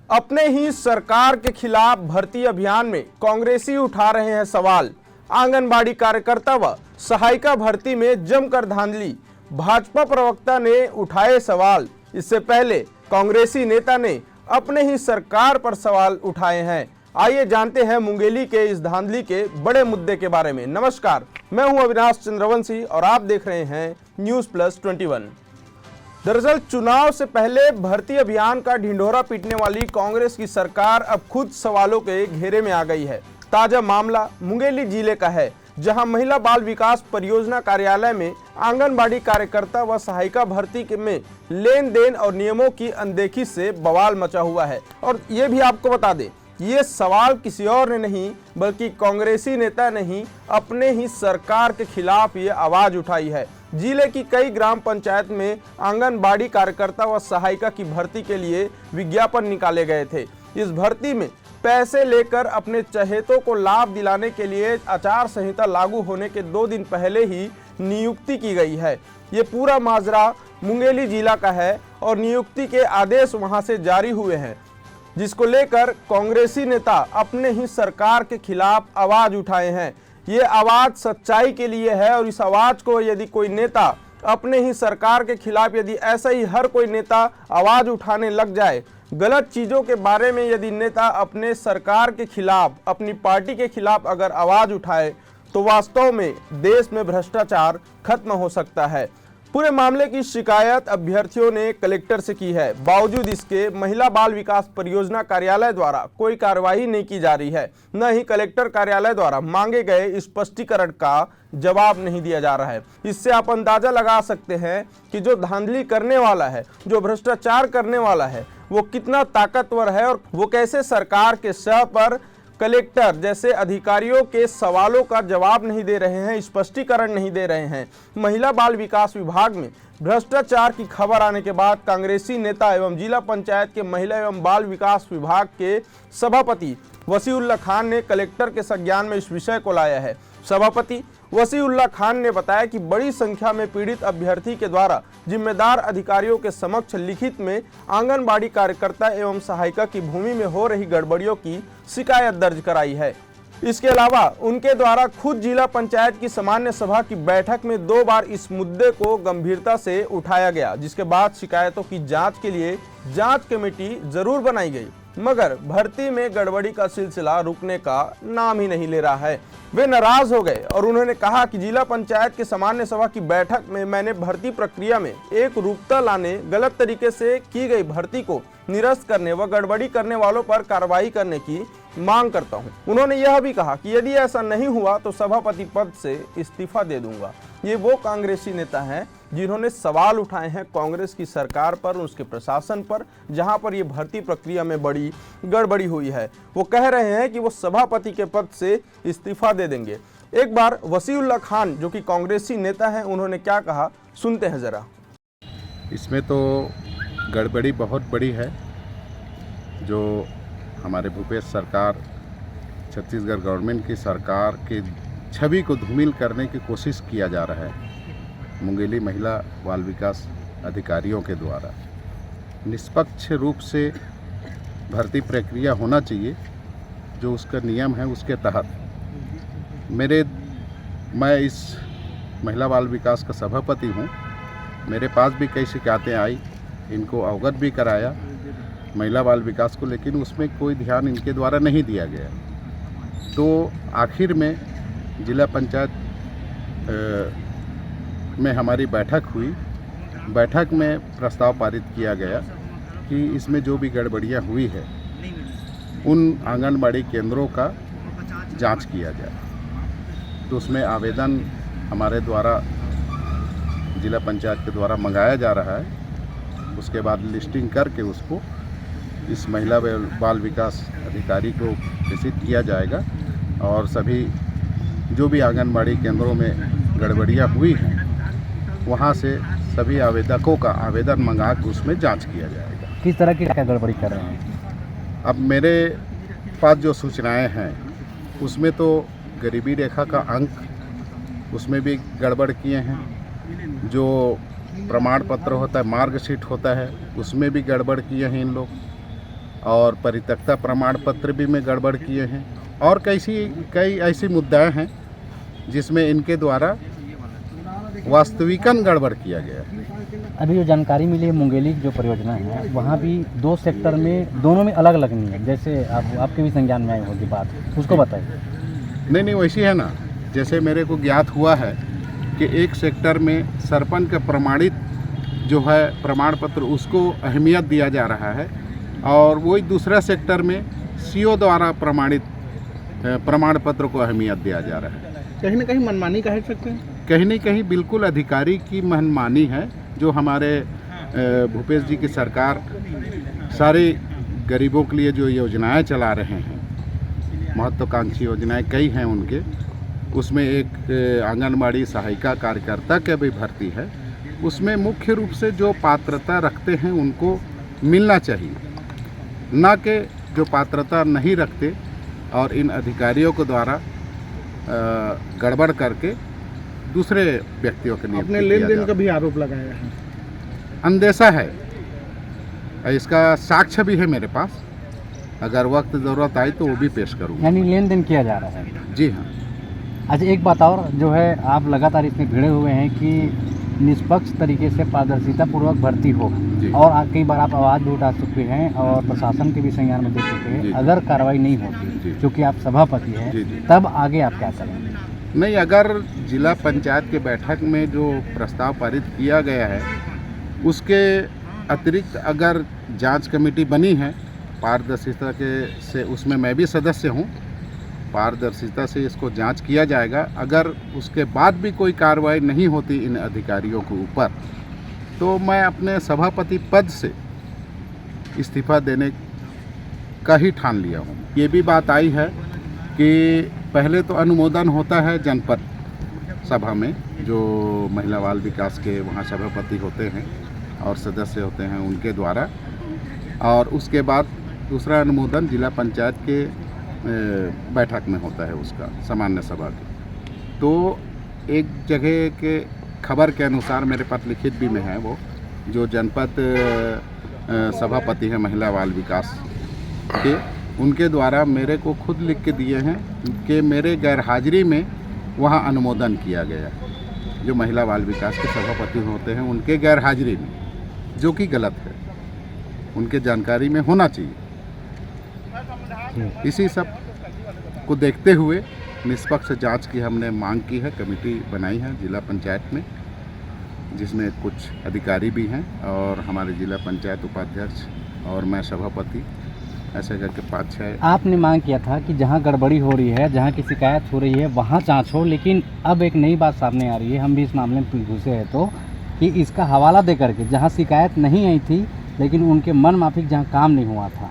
अपने ही सरकार के खिलाफ भर्ती अभियान में कांग्रेसी उठा रहे हैं सवाल। आंगनबाड़ी कार्यकर्ता व सहायिका भर्ती में जमकर धांधली, भाजपा प्रवक्ता ने उठाए सवाल। इससे पहले कांग्रेसी नेता ने अपने ही सरकार पर सवाल उठाए हैं। आइए जानते हैं मुंगेली के इस धांधली के बड़े मुद्दे के बारे में। नमस्कार, मैं हूं अविनाश चंद्रवंशी और आप देख रहे हैं न्यूज़ प्लस 21। दरअसल चुनाव से पहले भर्ती अभियान का ढिंढोरा पीटने वाली कांग्रेस की सरकार अब खुद सवालों के घेरे में आ गई है। ताजा मामला मुंगेली जिले का है, जहां महिला बाल विकास परियोजना कार्यालय में आंगनबाड़ी कार्यकर्ता व सहायिका भर्ती में लेन देन और नियमों की अनदेखी से बवाल मचा हुआ है। और ये भी आपको बता दें, ये सवाल किसी और ने नहीं बल्कि कांग्रेसी नेता ने ही अपने ही सरकार के खिलाफ ये आवाज उठाई है। जिले की कई ग्राम पंचायत में आंगनबाड़ी कार्यकर्ता व सहायिका की भर्ती के लिए विज्ञापन निकाले गए थे। इस भर्ती में पैसे लेकर अपने चहेतों को लाभ दिलाने के लिए आचार संहिता लागू होने के 2 दिन पहले ही नियुक्ति की गई है। ये पूरा माजरा मुंगेली जिला का है और नियुक्ति के आदेश वहां से जारी हुए हैं, जिसको लेकर कांग्रेसी नेता अपने ही सरकार के खिलाफ आवाज उठाए हैं। ये आवाज सच्चाई के लिए है और इस आवाज को यदि कोई नेता अपने ही सरकार के खिलाफ, यदि ऐसा ही हर कोई नेता आवाज उठाने लग जाए, गलत चीज़ों के बारे में यदि नेता अपने सरकार के खिलाफ, अपनी पार्टी के खिलाफ अगर आवाज उठाए, तो वास्तव में देश में भ्रष्टाचार खत्म हो सकता है। पूरे मामले की शिकायत अभ्यर्थियों ने कलेक्टर से की है। बावजूद इसके महिला बाल विकास परियोजना कार्यालय द्वारा कोई कार्रवाई नहीं की जा रही है, न ही कलेक्टर कार्यालय द्वारा मांगे गए स्पष्टीकरण का जवाब नहीं दिया जा रहा है। इससे आप अंदाजा लगा सकते हैं कि जो धांधली करने वाला है, जो भ्रष्टाचार करने वाला है, वो कितना ताकतवर है और वो कैसे सरकार के सर पर कलेक्टर जैसे अधिकारियों के सवालों का जवाब नहीं दे रहे हैं, स्पष्टीकरण नहीं दे रहे हैं। महिला बाल विकास विभाग में भ्रष्टाचार की खबर आने के बाद कांग्रेसी नेता एवं जिला पंचायत के महिला एवं बाल विकास विभाग के सभापति वसीउल्लाह खान ने कलेक्टर के संज्ञान में इस विषय को लाया है। सभापति वसीउल्लाह खान ने बताया कि बड़ी संख्या में पीड़ित अभ्यर्थी के द्वारा जिम्मेदार अधिकारियों के समक्ष लिखित में आंगनबाड़ी कार्यकर्ता एवं सहायिका की भूमि में हो रही गड़बड़ियों की शिकायत दर्ज कराई है। इसके अलावा उनके द्वारा खुद जिला पंचायत की सामान्य सभा की बैठक में 2 बार इस मुद्दे को गंभीरता से उठाया गया, जिसके बाद शिकायतों की जांच के लिए जांच कमेटी जरूर बनाई गई, मगर भर्ती में गड़बड़ी का सिलसिला रुकने का नाम ही नहीं ले रहा है। वे नाराज हो गए और उन्होंने कहा कि जिला पंचायत की सामान्य सभा की बैठक में मैंने भर्ती प्रक्रिया में एक रूपता लाने, गलत तरीके से की गई भर्ती को निरस्त करने व गड़बड़ी करने वालों पर कार्रवाई करने की मांग करता हूं। उन्होंने यह भी कहा कि यदि ऐसा नहीं हुआ तो सभापति पद से इस्तीफा दे दूंगा। ये वो कांग्रेसी नेता हैं जिन्होंने सवाल उठाए हैं कांग्रेस की सरकार पर, उसके प्रशासन पर, जहां पर ये भर्ती प्रक्रिया में बड़ी गड़बड़ी हुई है। वो कह रहे हैं कि वो सभापति के पद से इस्तीफा दे देंगे। एक बार वसीउल्लाह खान जो कि कांग्रेसी नेता हैं, उन्होंने क्या कहा, सुनते हैं जरा। इसमें तो गड़बड़ी बहुत बड़ी है। जो हमारे भूपेश सरकार, छत्तीसगढ़ गवर्नमेंट की सरकार की छवि को धूमिल करने की कोशिश किया जा रहा है मुंगेली महिला बाल विकास अधिकारियों के द्वारा। निष्पक्ष रूप से भर्ती प्रक्रिया होना चाहिए, जो उसका नियम है उसके तहत। मैं इस महिला बाल विकास का सभापति हूँ। मेरे पास भी कई शिकायतें आई, इनको अवगत भी कराया महिला बाल विकास को, लेकिन उसमें कोई ध्यान इनके द्वारा नहीं दिया गया। तो आखिर में जिला पंचायत में हमारी बैठक हुई। बैठक में प्रस्ताव पारित किया गया कि इसमें जो भी गड़बड़ियाँ हुई है उन आंगनबाड़ी केंद्रों का जांच किया जाए। तो उसमें आवेदन हमारे द्वारा जिला पंचायत के द्वारा मंगाया जा रहा है। उसके बाद लिस्टिंग करके उसको इस महिला बाल विकास अधिकारी को प्रेषित किया जाएगा और सभी जो भी आंगनबाड़ी केंद्रों में गड़बड़ियाँ हुई हैं वहाँ से सभी आवेदकों का आवेदन मंगा के उसमें जांच किया जाएगा। किस तरह की क्या गड़बड़ी कर रहे हैं? अब मेरे पास जो सूचनाएं हैं उसमें तो गरीबी रेखा का अंक उसमें भी गड़बड़ किए हैं। जो प्रमाण पत्र होता है, मार्कशीट होता है, उसमें भी गड़बड़ किए हैं इन लोग। और परित्यक्ता प्रमाण पत्र भी में गड़बड़ किए हैं और कई ऐसी मुद्दाएं हैं जिसमें इनके द्वारा वास्तविकन गड़बड़ किया गया है। अभी जो जानकारी मिली है मुंगेली की जो परियोजना है वहाँ भी 2 सेक्टर में दोनों में अलग अलग नियम, जैसे आपके भी संज्ञान में आई होगी बात, उसको बताइए। नहीं वैसी है ना, जैसे मेरे को ज्ञात हुआ है कि एक सेक्टर में सरपंच का प्रमाणित जो है प्रमाण पत्र उसको अहमियत दिया जा रहा है और वही दूसरा सेक्टर में सीओ द्वारा प्रमाणित प्रमाण पत्र को अहमियत दिया जा रहा है। कहीं ना कहीं मनमानी कह सकते हैं। कहीं न कहीं बिल्कुल अधिकारी की मनमानी है। जो हमारे भूपेश जी की सरकार सारे गरीबों के लिए जो योजनाएं चला रहे हैं, महत्वाकांक्षी योजनाएं कई हैं उनके, उसमें एक आंगनबाड़ी सहायिका कार्यकर्ता की भी भर्ती है। उसमें मुख्य रूप से जो पात्रता रखते हैं उनको मिलना चाहिए, ना कि जो पात्रता नहीं रखते और इन अधिकारियों के द्वारा गड़बड़ करके दूसरे व्यक्तियों के अपने लेन देन का भी आरोप लगाया है। अंदेशा है, इसका साक्ष्य भी है मेरे पास, अगर वक्त ज़रूरत आई तो वो भी पेश करूँगा। यानी लेन देन किया जा रहा है। जी हाँ। अच्छा, एक बात और जो है, आप लगातार इसमें भिड़े हुए हैं कि निष्पक्ष तरीके से पारदर्शिता पूर्वक भर्ती हो, और कई बार आप आवाज़ भी उठा चुके हैं और प्रशासन के भी संज्ञान में दे चुके हैं। अगर कार्रवाई नहीं होती, क्योंकि आप सभापति हैं, तब आगे आप क्या करेंगे? नहीं, अगर जिला पंचायत के बैठक में जो प्रस्ताव पारित किया गया है उसके अतिरिक्त अगर जांच कमेटी बनी है पारदर्शिता के से, उसमें मैं भी सदस्य हूं, पारदर्शिता से इसको जांच किया जाएगा। अगर उसके बाद भी कोई कार्रवाई नहीं होती इन अधिकारियों के ऊपर, तो मैं अपने सभापति पद से इस्तीफा देने का ही ठान लिया हूँ। ये भी बात आई है कि पहले तो अनुमोदन होता है जनपद सभा में, जो महिला बाल विकास के वहाँ सभापति होते हैं और सदस्य होते हैं उनके द्वारा, और उसके बाद दूसरा अनुमोदन जिला पंचायत के बैठक में होता है उसका, सामान्य सभा के। तो एक जगह के खबर के अनुसार मेरे पास लिखित भी में है, वो जो जनपद सभापति हैं महिला बाल विकास के, उनके द्वारा मेरे को खुद लिख के दिए हैं कि मेरे गैरहाजिरी में वहाँ अनुमोदन किया गया, जो महिला बाल विकास के सभापति होते हैं उनके गैरहाजिरी में, जो कि गलत है, उनके जानकारी में होना चाहिए। इसी सब को देखते हुए निष्पक्ष जांच की हमने मांग की है, कमेटी बनाई है जिला पंचायत में, जिसमें कुछ अधिकारी भी हैं और हमारे जिला पंचायत उपाध्यक्ष और मैं सभापति, ऐसे करके 5-6। आपने मांग किया था कि जहां गड़बड़ी हो रही है, जहां की शिकायत हो रही है, वहां जांच हो, लेकिन अब एक नई बात सामने आ रही है, हम भी इस मामले में घुसे हैं, तो कि इसका हवाला दे करके जहां शिकायत नहीं आई थी लेकिन उनके मन माफिक जहां काम नहीं हुआ था,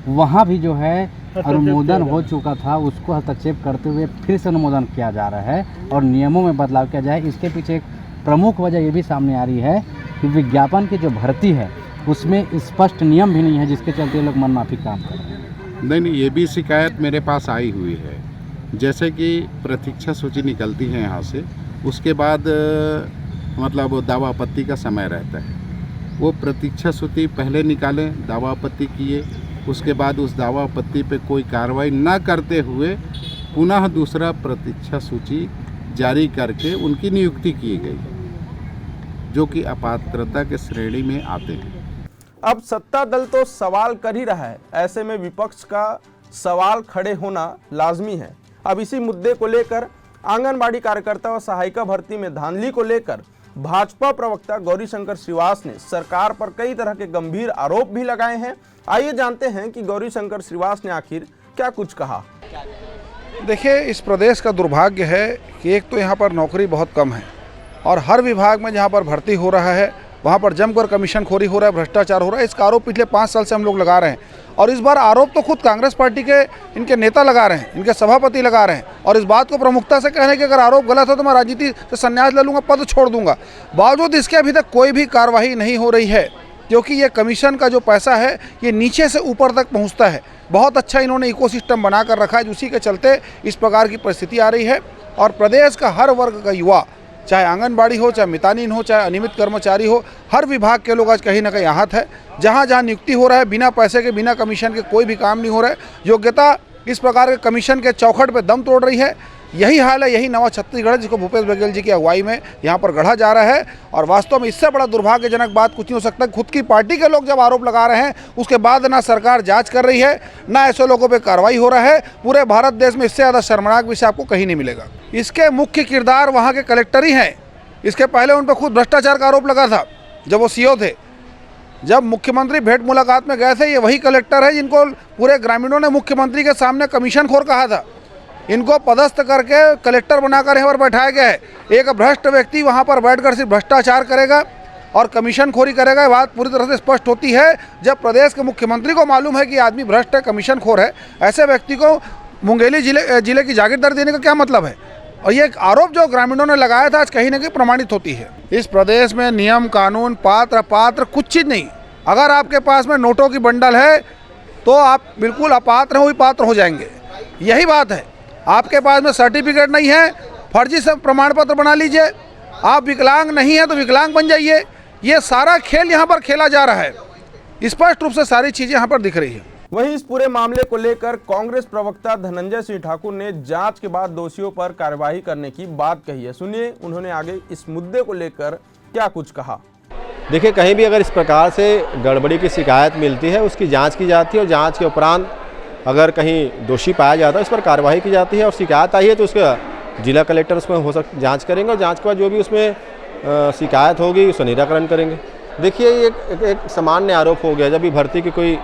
वहां भी जो है अनुमोदन हो चुका था, उसको हस्तक्षेप करते हुए फिर से अनुमोदन किया जा रहा है और नियमों में बदलाव किया जाए। इसके पीछे एक प्रमुख वजह ये भी सामने आ रही है कि विज्ञापन की जो भर्ती है उसमें स्पष्ट नियम भी नहीं है, जिसके चलते लोग मनमाफी काम कर रहे हैं। नहीं, ये भी शिकायत मेरे पास आई हुई है। जैसे कि प्रतीक्षा सूची निकलती है यहाँ से, उसके बाद मतलब वो दावा आपत्ति का समय रहता है, वो प्रतीक्षा सूची पहले निकालें, दावा आपत्ति किए, उसके बाद उस दावा आपत्ति पे कोई कार्रवाई ना करते हुए पुनः दूसरा प्रतीक्षा सूची जारी करके उनकी नियुक्ति की गई, जो कि अपात्रता के श्रेणी में आते हैं। अब सत्ता दल तो सवाल कर ही रहा है, ऐसे में विपक्ष का सवाल खड़े होना लाजमी है। अब इसी मुद्दे को लेकर आंगनबाड़ी कार्यकर्ता व सहायिका भर्ती में धांधली को लेकर भाजपा प्रवक्ता गौरीशंकर श्रीवास ने सरकार पर कई तरह के गंभीर आरोप भी लगाए हैं। आइए जानते हैं कि गौरीशंकर श्रीवास ने आखिर क्या कुछ कहा। देखिए, इस प्रदेश का दुर्भाग्य है कि एक तो यहाँ पर नौकरी बहुत कम है और हर विभाग में जहाँ पर भर्ती हो रहा है वहाँ पर जमकर कमीशनखोरी हो रहा है, भ्रष्टाचार हो रहा है। इसका आरोप पिछले 5 साल से हम लोग लगा रहे हैं और इस बार आरोप तो खुद कांग्रेस पार्टी के इनके नेता लगा रहे हैं, इनके सभापति लगा रहे हैं और इस बात को प्रमुखता से कह रहे हैं कि अगर आरोप गलत हो तो मैं राजनीति से संन्यास ले लूँगा, पद छोड़ दूंगा। बावजूद इसके अभी तक कोई भी कार्रवाई नहीं हो रही है, क्योंकि ये कमीशन का जो पैसा है ये नीचे से ऊपर तक पहुँचता है। बहुत अच्छा इन्होंने इकोसिस्टम बना कर रखा है, उसी के चलते इस प्रकार की परिस्थिति आ रही है और प्रदेश का हर वर्ग का युवा चाहे आंगनबाड़ी हो, चाहे मितानिन हो, चाहे अनियमित कर्मचारी हो, हर विभाग के लोग आज कहीं ना कहीं आहत है। जहाँ जहाँ नियुक्ति हो रहा है, बिना पैसे के, बिना कमीशन के कोई भी काम नहीं हो रहा है। योग्यता इस प्रकार के कमीशन के चौखट पे दम तोड़ रही है। यही हाल है, यही नवा छत्तीसगढ़ है जिसको भूपेश बघेल जी की अगुवाई में यहाँ पर गढ़ा जा रहा है। और वास्तव में इससे बड़ा दुर्भाग्यजनक बात कुछ नहीं हो सकता। खुद की पार्टी के लोग जब आरोप लगा रहे हैं, उसके बाद ना सरकार जांच कर रही है, ना ऐसे लोगों पे कार्रवाई हो रहा है। पूरे भारत देश में इससे ज़्यादा शर्मनाक विषय आपको कहीं नहीं मिलेगा। इसके मुख्य किरदार वहाँ के कलेक्टर ही हैं। इसके पहले उन पर खुद भ्रष्टाचार का आरोप लगा था जब वो सीओ थे। जब मुख्यमंत्री भेंट मुलाकात में गए थे, ये वही कलेक्टर है जिनको पूरे ग्रामीणों ने मुख्यमंत्री के सामने कमीशन खोर कहा था। इनको पदस्थ करके कलेक्टर बनाकर यहाँ पर बैठाया गया है। एक भ्रष्ट व्यक्ति वहाँ पर बैठकर सिर्फ भ्रष्टाचार करेगा और कमीशन खोरी करेगा। ये बात पूरी तरह से स्पष्ट होती है जब प्रदेश के मुख्यमंत्री को मालूम है कि आदमी भ्रष्ट है, कमीशन खोर है। ऐसे व्यक्ति को मुंगेली जिले की जागीरदारी देने का क्या मतलब है? और ये एक आरोप जो ग्रामीणों ने लगाया था आज कहीं ना कहीं प्रमाणित होती है। इस प्रदेश में नियम कानून, पात्र कुछ चीज़ नहीं। अगर आपके पास में नोटों की बंडल है तो आप बिल्कुल अपात्र हो, पात्र हो जाएंगे। यही बात है। आपके पास में सर्टिफिकेट नहीं है, फर्जी से प्रमाण पत्र बना लीजिए। आप विकलांग नहीं है तो विकलांग बन जाइए। ये सारा खेल यहाँ पर खेला जा रहा है। स्पष्ट रूप से सारी चीज़ें यहाँ पर दिख रही है। वहीं इस पूरे मामले को लेकर कांग्रेस प्रवक्ता धनंजय सिंह ठाकुर ने जांच के बाद दोषियों पर कार्रवाई करने की बात कही है। सुनिए उन्होंने आगे इस मुद्दे को लेकर क्या कुछ कहा। देखिए, कहीं भी अगर इस प्रकार से गड़बड़ी की शिकायत मिलती है, उसकी जांच की जाती है और जांच के उपरांत अगर कहीं दोषी पाया जाता है इस पर कार्रवाई की जाती है। और शिकायत आई है तो उसका जिला कलेक्टर उसमें हो जांच करेंगे और जांच के बाद जो भी उसमें शिकायत होगी उसका निराकरण करेंगे। देखिए, ये एक सामान्य आरोप हो गया। जब भी भर्ती की कोई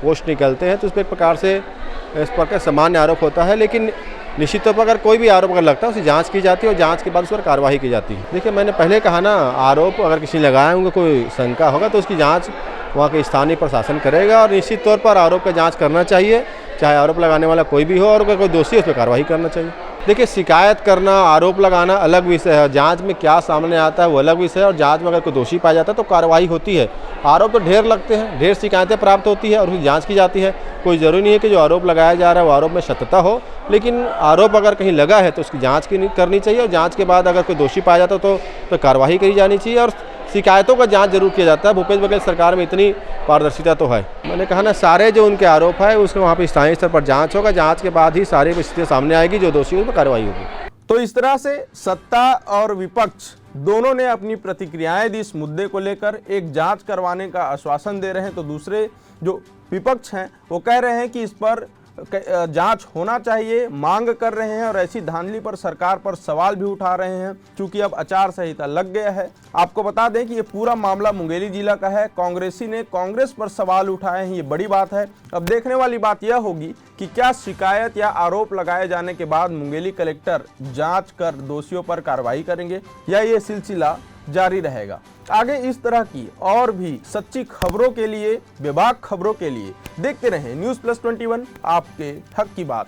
पोस्ट निकलते हैं तो उस पर एक प्रकार से इस प्रकार सामान्य आरोप होता है। लेकिन निश्चित तौर पर अगर कोई भी आरोप अगर लगता है उसकी जांच की जाती है और जांच के बाद उस पर कार्रवाई की जाती है। देखिए, मैंने पहले कहा ना, आरोप अगर किसी ने लगाया होंगे, कोई शंका होगा तो उसकी जांच वहाँ के स्थानीय प्रशासन करेगा। और निश्चित तौर पर आरोप का जांच करना चाहिए, चाहे आरोप लगाने वाला कोई भी हो, और अगर कोई दोषी है उस पर कार्रवाई करना चाहिए। देखिए, शिकायत करना, आरोप लगाना अलग विषय है। जांच में क्या सामने आता है वो अलग विषय है। और जांच में अगर कोई दोषी पाया जाता है तो कार्रवाई होती है। आरोप तो ढेर लगते हैं, ढेर शिकायतें प्राप्त होती है और उसकी जांच की जाती है। कोई ज़रूरी नहीं है कि जो आरोप लगाया जा रहा है वो आरोप में सत्यता हो, लेकिन आरोप अगर कहीं लगा है तो उसकी जांच करनी चाहिए। और जांच के बाद अगर कोई दोषी पाया जाता है तो कार्रवाई करी जानी चाहिए और शिकायतों का जांच जरूर किया जाता है। भूपेश बघेल सरकार में इतनी पारदर्शिता तो है। मैंने कहा ना, सारे जो उनके आरोप है उसके वहाँ पे स्थानीय स्तर पर जांच होगा। जांच के बाद ही सारी स्थितियाँ सामने आएगी, जो दोषी है उस पर कार्रवाई होगी। तो इस तरह से सत्ता और विपक्ष दोनों ने अपनी प्रतिक्रियाएं दी इस मुद्दे को लेकर। एक जांच करवाने का आश्वासन दे रहे हैं तो दूसरे जो विपक्ष हैं वो कह रहे हैं कि इस पर जांच होना चाहिए, मांग कर रहे हैं। और ऐसी धांधली पर सरकार पर सवाल भी उठा रहे हैं क्योंकि अब आचार संहिता लग गया है। आपको बता दें कि ये पूरा मामला मुंगेली जिला का है। कांग्रेसी ने कांग्रेस पर सवाल उठाए हैं, ये बड़ी बात है। अब देखने वाली बात यह होगी कि क्या शिकायत या आरोप लगाए जाने के बाद मुंगेली कलेक्टर जांच कर दोषियों पर कार्रवाई करेंगे या ये सिलसिला जारी रहेगा। आगे इस तरह की और भी सच्ची खबरों के लिए, बेबाक खबरों के लिए देखते रहें News Plus 21, आपके हक की बात।